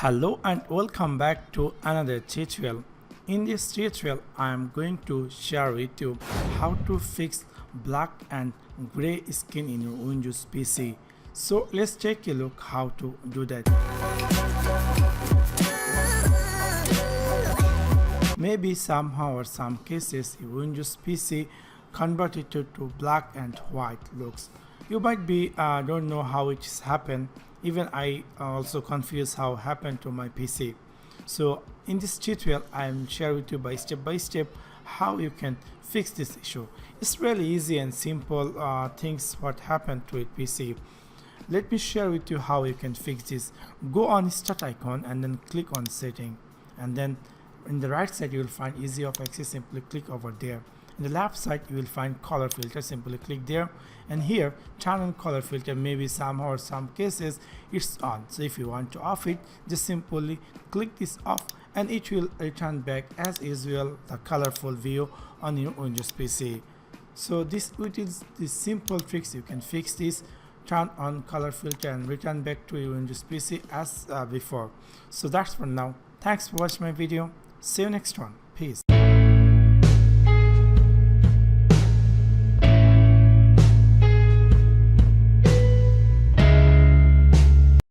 Hello and welcome back to another tutorial. In this tutorial I am going to share with you how to fix black and gray skin in your Windows PC. So let's take a look how to do that. Maybe somehow or some cases your Windows PC converted to black and white looks. You might be don't know how it's happened. Even I also confused how happened to my PC. So in this tutorial I am share with you by step how you can fix this issue. It's really easy and simple things what happened to a PC. Let me share with you how you can fix this. Go on start icon and then click on setting, and then in the right side you will find easy of access. Simply click over there. In the left side you will find color filter. Simply click there, and here turn on color filter. Maybe somehow or some cases it's on, so if you want to off it, just simply click this off and it will return back as usual the colorful view on your Windows PC. So this is the simple tricks you can fix this. Turn on color filter and return back to your Windows PC as before. So that's for now. Thanks for watching my video. See you next one. Peace.